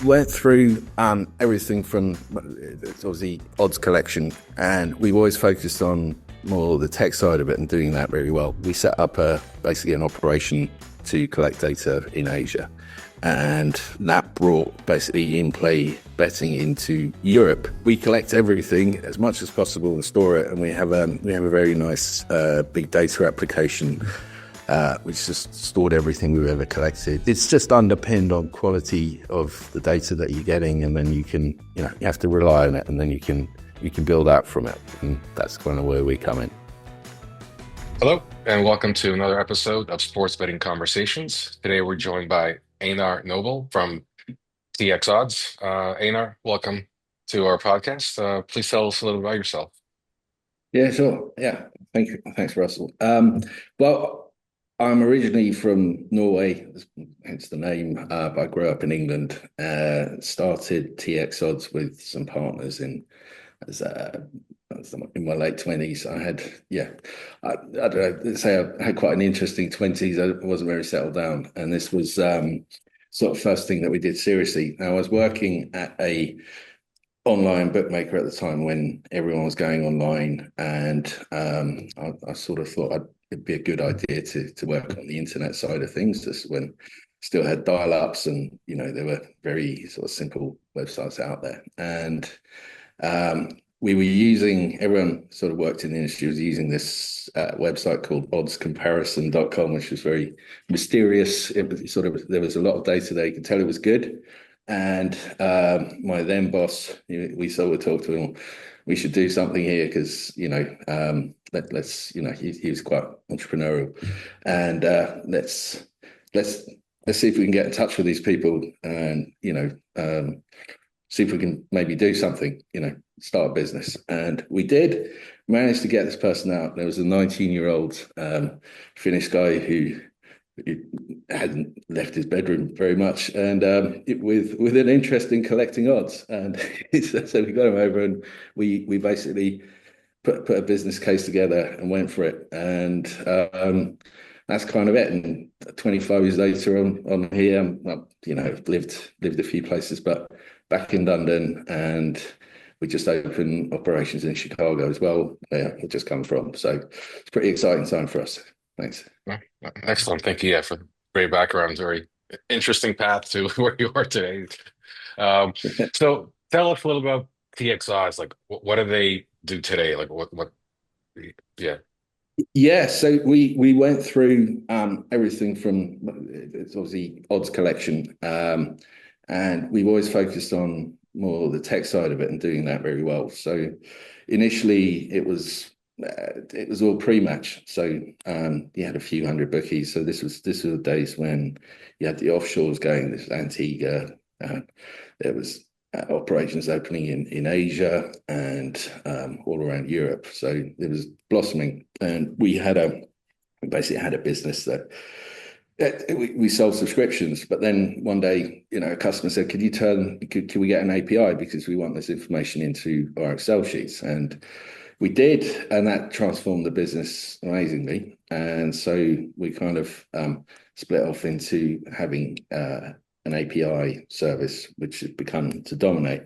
went through everything from obviously odds collection, and we've always focused on more the tech side of it and doing that very well. We set up basically an operation to collect data in Asia, and that brought basically in-play betting into Europe. We collect everything as much as possible and store it, and we have a very nice big data application which just stored everything we've ever collected. It's just underpinned on quality of the data that you're getting, and then you have to rely on it, and then you can build out from it, and that's kind of where we come in. Hello, and welcome to another episode of Sports Betting Conversations. Today we're joined by Einar Knobel from TXODDS. Einar, welcome to our podcast. Please tell us a little about yourself. Yeah, sure. Yeah, thank you. Thanks, Russell. Well, I'm originally from Norway, hence the name, but I grew up in England. Started TXODDS with some partners in my late 20s. I don't know, say I had quite an interesting 20s. I wasn't very settled down, and this was sort of first thing that we did seriously. Now, I was working at a online bookmaker at the time when everyone was going online, and I sort of thought it'd be a good idea to work on the internet side of things, just when still had dial-ups, and there were very sort of simple websites out there. And we were using, everyone sort of worked in the industry was using this website called oddscomparison.com, which was very mysterious. It was there was a lot of data there. You could tell it was good. And my then boss, we sort of talked to him, we should do something here, because let's he was quite entrepreneurial, and let's see if we can get in touch with these people, and see if we can maybe do something, start a business. And we did manage to get this person out. There was a 19-year-old Finnish guy who hadn't left his bedroom very much, and with an interest in collecting odds. And so we got him over, and we basically put a business case together and went for it. And that's kind of it. And 25 years later, I'm here. I've lived a few places, but back in London, and we just opened operations in Chicago as well, where I've just come from. So it's a pretty exciting time for us. Thanks. Excellent. Thank you. Yeah, for the great background. Very interesting path to where you are today. So tell us a little about TXODDS. Like, what do they do today? Like, yeah. Yeah, so we went through everything from, it's obviously odds collection, and we've always focused on more the tech side of it and doing that very well. So initially it was all pre-match. So you had a few hundred bookies. So this was the days when you had the offshores going. This was Antigua. There was operations opening in Asia and all around Europe. So it was blossoming, and we basically had a business that we sold subscriptions. But then one day, a customer said, "Could we get an API, because we want this information into our Excel sheets?" And we did, and that transformed the business amazingly. And so we kind of split off into having an API service, which has become to dominate.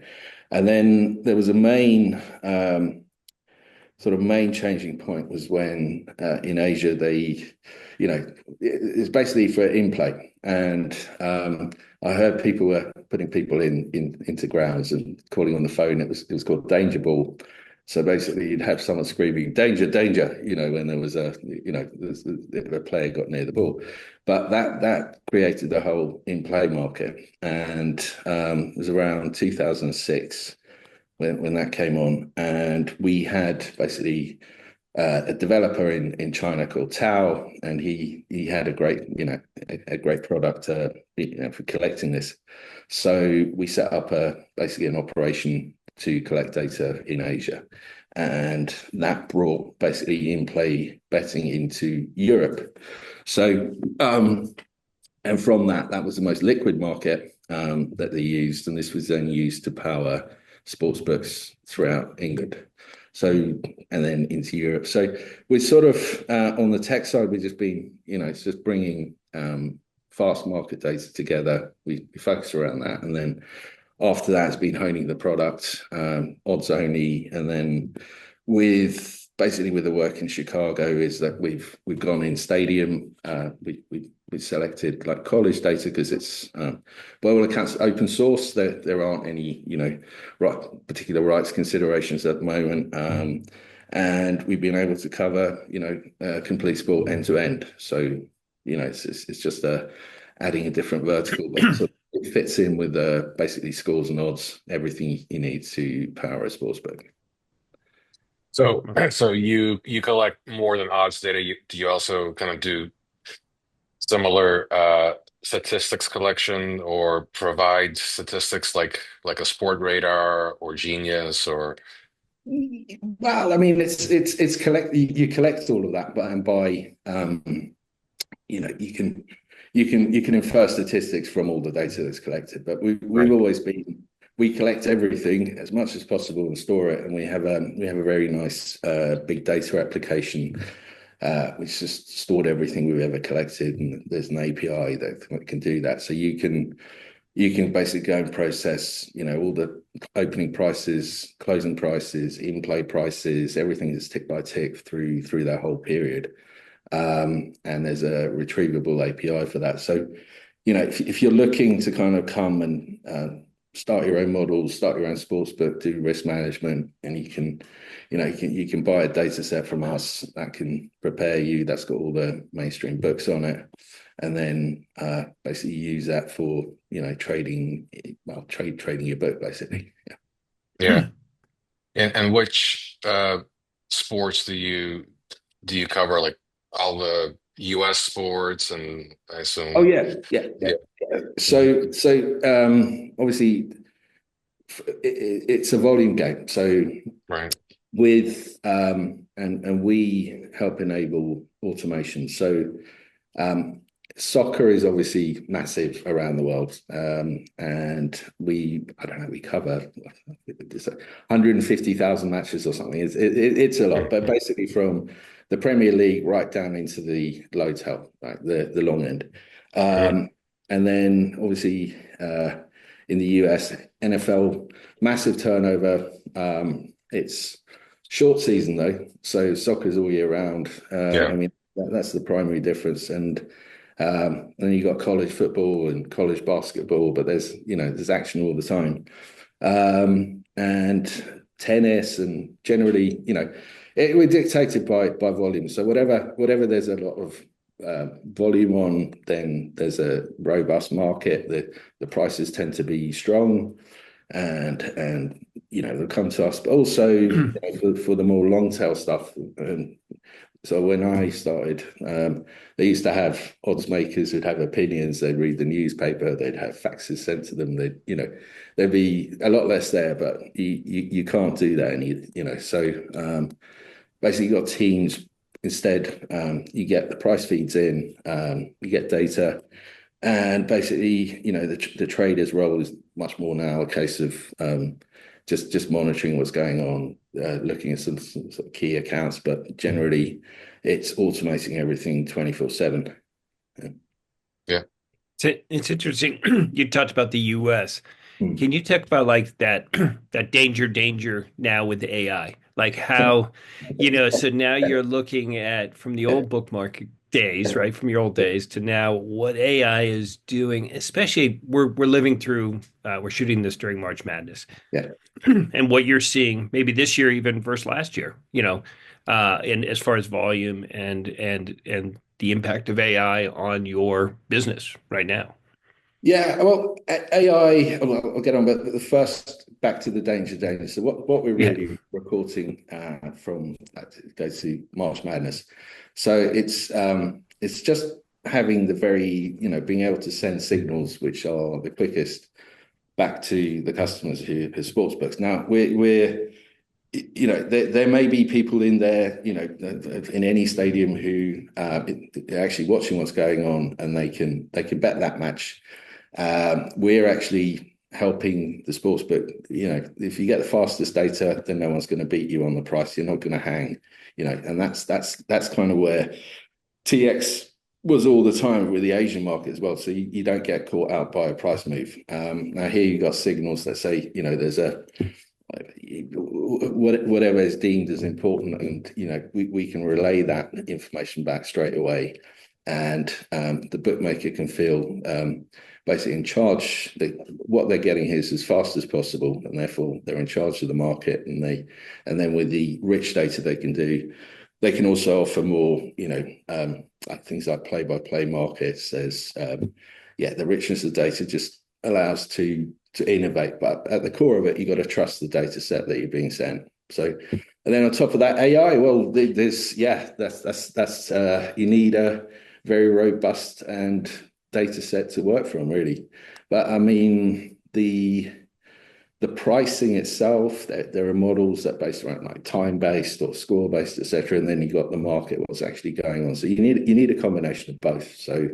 And then there was a main changing point was when in Asia it's basically for in-play. And I heard people were putting people into grounds and calling on the phone. It was called Danger Ball. So basically, you'd have someone screaming "Danger, danger!" When there was a player got near the ball. But that created the whole in-play market, and it was around 2006 when that came on, and we had basically a developer in China called Tao, and he had a great product for collecting this. So we set up basically an operation to collect data in Asia, and that brought basically in-play betting into Europe. So and from that was the most liquid market that they used, and this was then used to power sports books throughout England. So, and then into Europe. So we're sort of on the tech side, we've just been, it's just bringing fast market data together. We focus around that, and then after that, it's been honing the product, odds only, and then with the work in Chicago is that we've gone in stadium. We selected like college data because it's by all accounts open source. There aren't any particular rights considerations at the moment, and we've been able to cover complete sport end to end. So it's just adding a different vertical, but so it fits in with basically scores and odds, everything you need to power a sports book. So you collect more than odds data. Do you also kind of do similar statistics collection or provide statistics like a Sport Radar or Genius or? Well, I mean, it's collect you collect all of that, but and by you can infer statistics from all the data that's collected. But we've Right. always been we collect everything as much as possible and store it, and we have a very nice big data application which just stored everything we've ever collected, and there's an API that can do that. So you can basically go and process, all the opening prices, closing prices, in-play prices, everything that's tick by tick through that whole period. And there's a retrievable API for that. So, if you're looking to kind of come and start your own models, start your own sportsbook, do risk management, and you can buy a data set from us that can prepare you. That's got all the mainstream books on it, and then basically use that for trading. Well, trading your book basically. Yeah. Yeah. And which sports do you cover? Like all the US sports, and I Oh assume. yeah, yeah, yeah. Yeah. Yeah. Mhm. So obviously it's a volume game. So Right. with and we help enable automation. So soccer is obviously massive around the world, and I don't know, we cover 150,000 matches or something. It's a lot, but basically from the Premier League right down into the low tail, right, the long end, Mhm. and then obviously in the US, NFL, massive turnover. It's short season though, so soccer's all year round. I Yeah. mean, that's the primary difference. And then you got college football and college basketball, but there's action all the time. And tennis, and generally, we're dictated by volume. So whatever there's a lot of volume on, then there's a robust market. The prices tend to be strong, and they'll come to us. But also for the more long tail stuff. So when I started, they used to have odds makers who'd have opinions. They'd read the newspaper. They'd have faxes sent to them. There'd be a lot less there, but you can't do that. And so basically you got teams instead. You get the price feeds in, you get data, and basically, the trader's role is much more now a case of just monitoring what's going on, looking at some sort of key accounts, but generally it's automating everything 24/7. Yeah. Yeah. It's interesting. You talked about the US. Hmm. Can you talk about like that that danger now with the AI? Like how, so now you're looking at from the Yeah. old bookmark days, right? From your old days to now what AI is doing, especially we're living through we're shooting this during March Madness. Yeah. And what you're seeing maybe this year even versus last year, and as far as volume and the impact of AI on your business right now. Yeah, well, AI, I'll get on, but the first back to the danger. So what we're Yeah. really reporting from go to March Madness. So it's just having the very, being able to send signals which are the quickest back to the customers who sports books. Now we're there may be people in there, in any stadium who are actually watching what's going on, and they can bet that match. We're actually helping the sportsbook. If you get the fastest data, then no one's going to beat you on the price. You're not going to hang. And that's kind of where TX was all the time with the Asian market as well. So you don't get caught out by a price move. Now here you've got signals that say, there's a whatever is deemed as important, and we can relay that information back straight away, and the bookmaker can feel basically in charge. What they're getting is as fast as possible, and therefore they're in charge of the market. And then with the rich data they can also offer more, like things like play-by-play markets. There's the richness of data just allows to innovate, but at the core of it, you've got to trust the data set that you're being sent. So, and then on top of that, AI, well, there's that's you need a very robust and data set to work from, really. But I mean, the pricing itself, there are models that are based around like time-based or score-based, etc. And then you got the market, what's actually going on. So you need a combination of both. So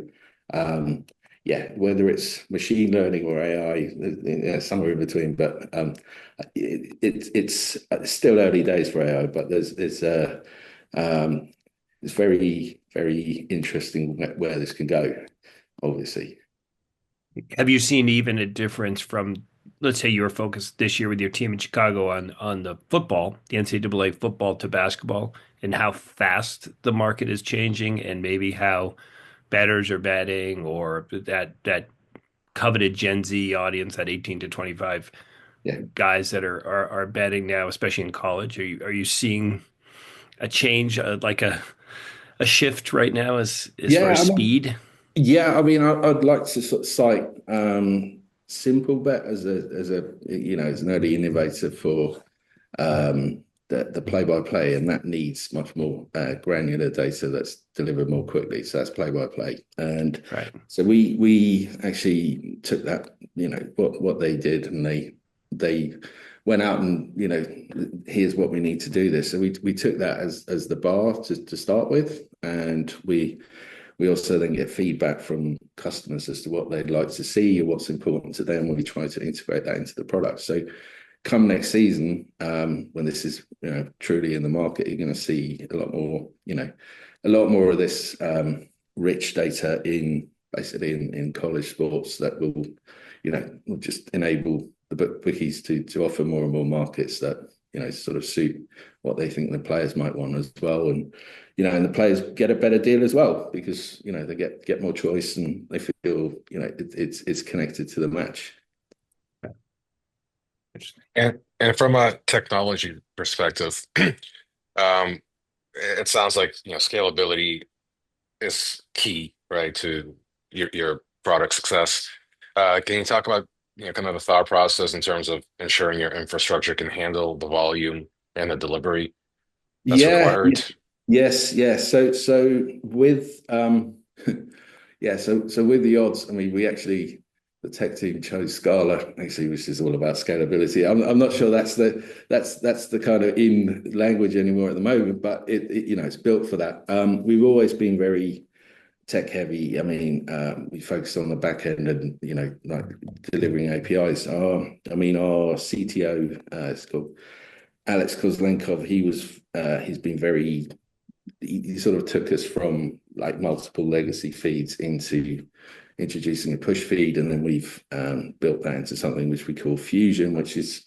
whether it's machine learning or AI, somewhere in between. But it's still early days for AI, but it's very, very interesting where this can go, obviously. Have you seen even a difference from, let's say you were focused this year with your team in Chicago on the football, the NCAA football to basketball, and how fast the market is changing, and maybe how bettors are betting, or that coveted Gen Z audience, that 18 to 25 guys that are betting now, especially in college? Are you seeing a change, like a shift right now as far as speed? Yeah, I mean, I'd like to sort of cite Simple Bet as as an early innovator for the play-by-play, and that needs much more granular data that's delivered more quickly. So that's play-by-play, and right. So we actually took that, what they did, and they went out and here's what we need to do this. So we took that as the bar to start with, and we also then get feedback from customers as to what they'd like to see or what's important to them when we try to integrate that into the product. So come next season, when this is truly in the market, you're going to see a lot more of this rich data basically in college sports that will just enable the bookies to offer more and more markets that sort of suit what they think the players might want as well. And and the players get a better deal as well, because they get more choice, and they feel it's connected to the match. And from a technology perspective, it sounds like scalability is key, right, to your product success. Can you talk about kind of the thought process in terms of ensuring your infrastructure can handle the volume and the delivery that's required? Yes. So with so with the odds, I mean, the tech team chose Scala, actually, which is all about scalability. I'm not sure that's the kind of in language anymore at the moment, but it's built for that. We've always been very tech heavy. I mean, we focus on the back end and like delivering APIs. Our CTO, it's called Alex Kozlenkov. He's been very. He sort of took us from like multiple legacy feeds into introducing a push feed, and then we've built that into something which we call Fusion, which is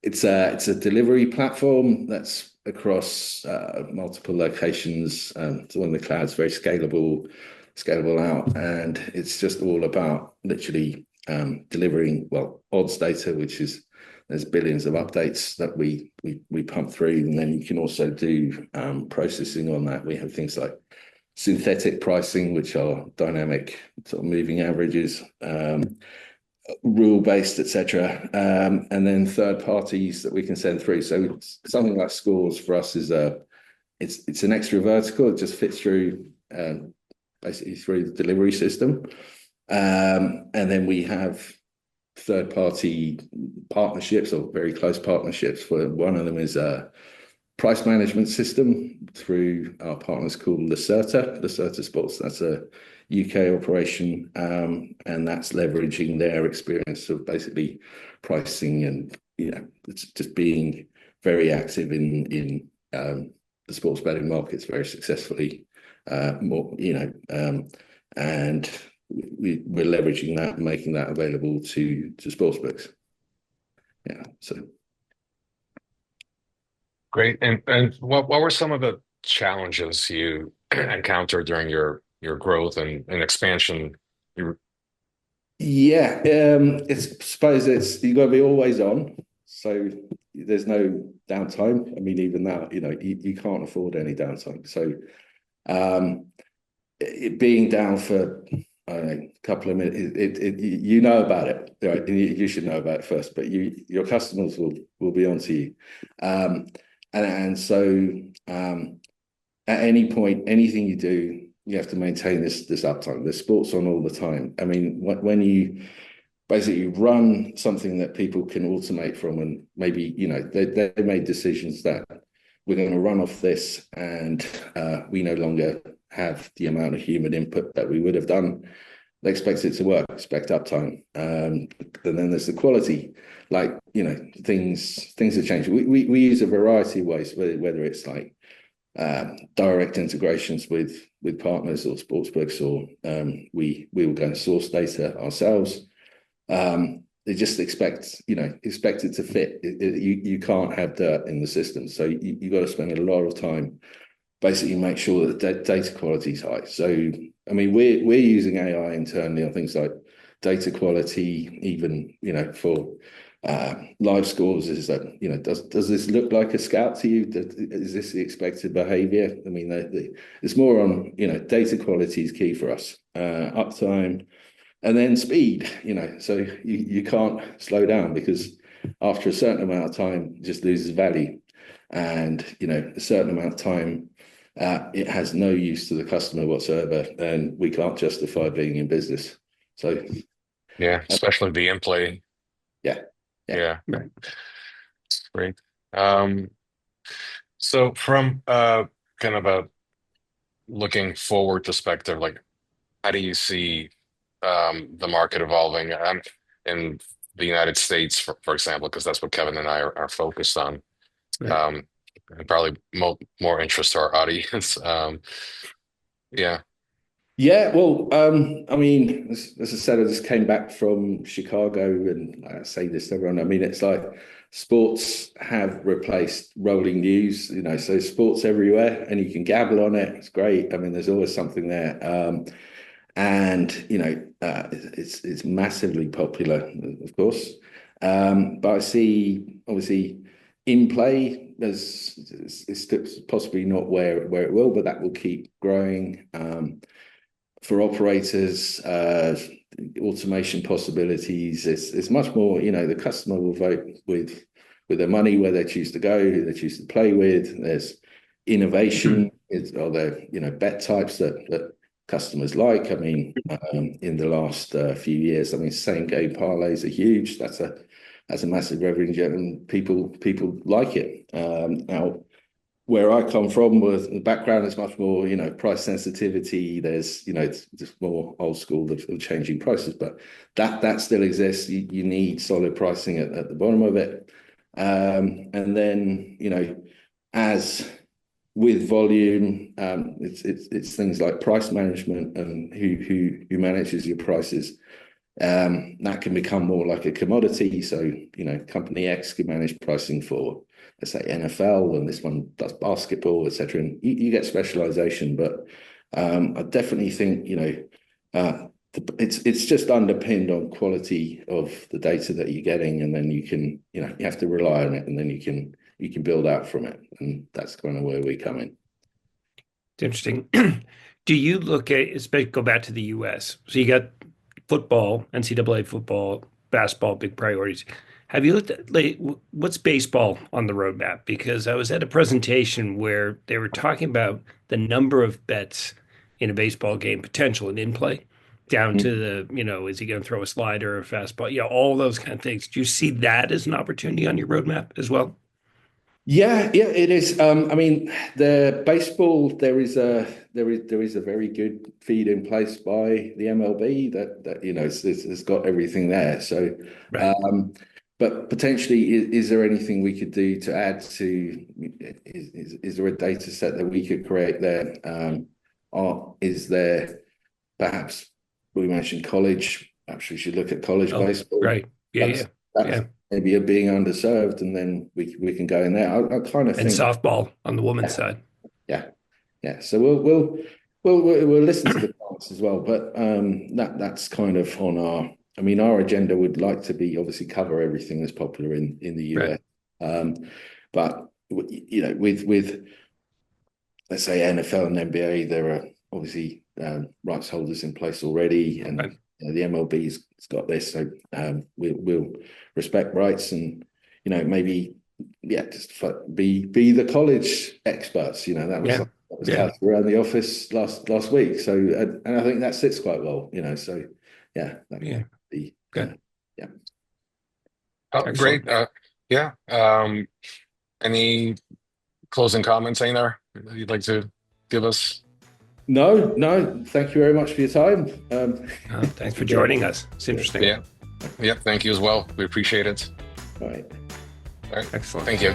it's a delivery platform that's across multiple locations. So when the cloud's very scalable out, and it's just all about literally delivering odds data, which is there's billions of updates that we pump through, and then you can also do processing on that. We have things like synthetic pricing, which are dynamic sort of moving averages, rule-based, etc., and then third parties that we can send through. So something like scores for us is it's an extra vertical. It just fits through basically through the delivery system, and then we have third-party partnerships or very close partnerships. For one of them is a price management system through our partners called Lacerta Sports. That's a UK operation, and that's leveraging their experience of basically pricing and it's just being very active in the sports betting markets very successfully. more, and we're leveraging that and making that available to sportsbooks. Yeah, so Great. And what were some of the challenges you encountered during your growth and expansion? You, yeah, it's I suppose it's you got to be always on, so there's no downtime. I mean, even that, you can't afford any downtime. So it being down for I don't know, a couple of minutes, you know about it, right? You should know about it first, but your customers will be onto you, and so at any point, anything you do, you have to maintain this uptime. There's sports on all the time. I mean, when you basically run something that people can automate from, and maybe they made decisions that we're going to run off this, and we no longer have the amount of human input that we would have done. They expect it to work, expect uptime, and then there's the quality. Like things have changed. We use a variety of ways, whether it's like direct integrations with partners or sportsbooks, or we will go and source data ourselves. They just expect it to fit. You can't have dirt in the system, so you got to spend a lot of time basically make sure that data quality is high. So I mean, we're using AI internally on things like data quality, even for live scores. Is that does this look like a scout to you? Is this the expected behavior? I mean, it's more on data quality is key for us. Uptime. And then speed, so you can't slow down, because after a certain amount of time, it just loses value. And, a certain amount of time, it has no use to the customer whatsoever, and we can't justify being in business. So, yeah, especially the in-play. yeah. Yeah, Right. great. So from kind of a looking forward perspective, like how do you see the market evolving in the United States, for example, because that's what Kevin and I are focused on, Right. and probably more interest to our audience. Yeah. Yeah, well, I mean, as I said, I just came back from Chicago, and I say this to everyone. I mean, it's like sports have replaced rolling news, so sports everywhere, and you can gabble on it. It's great. I mean, there's always something there, and it's massively popular, of course. But I see, obviously, in play, it's possibly not where it will, but that will keep growing. For operators, automation possibilities, it's much more, the customer will vote with their money where they choose to go, who they choose to play with. There's innovation, are there, bet types that customers like. I mean, in the last few years, I mean, same game parlays are huge. That's a massive revenue generator, and people like it. Now, where I come from, with the background is much more, price sensitivity. There's, it's just more old school of changing prices, but that still exists. You need solid pricing at the bottom of it. And then, as with volume, it's things like price management and who manages your prices. That can become more like a commodity. So, company X can manage pricing for, let's say, NFL, and this one does basketball, etc. And you get specialization, but I definitely think, it's just underpinned on quality of the data that you're getting, and then you can, you have to rely on it, and then you can build out from it, and that's kind of where we come in. It's interesting. Do you look at, especially go back to the US? So you got football, NCAA football, basketball, big priorities. Have you looked at like what's baseball on the roadmap? Because I was at a presentation where they were talking about the number of bets in a baseball game, potential and in play, down to the, is he going to throw a slider or a fastball? All those kind of things. Do you see that as an opportunity on your roadmap as well? Yeah, it is. I mean, the baseball, there is a very good feed in place by the MLB that it's got everything there. So, Right. but potentially, is there anything we could do to add to? Is there a data set that we could create there? is there perhaps, we mentioned college, perhaps we should look at college baseball. Right. Yeah. That's maybe you're being underserved, and then we can go in there. I kind of And think softball on the women's side. Yeah. So we'll listen to the clients as well, but that's kind of on our agenda would like to be obviously cover everything that's popular in the US. Right. But with let's say NFL and NBA, there are obviously rights holders in place already, and Right. the MLB's got this, so we'll respect rights, and maybe just be the college experts. That was touted around the office last week. So and I think that sits quite well. So that might be good. Oh, great. Any closing comments, Einar, you'd like to give us? No. Thank you very much for your time. Thanks for joining us. It's interesting. Yeah. Thank you as well. We appreciate it. All right. Excellent. Excellent. Thank you.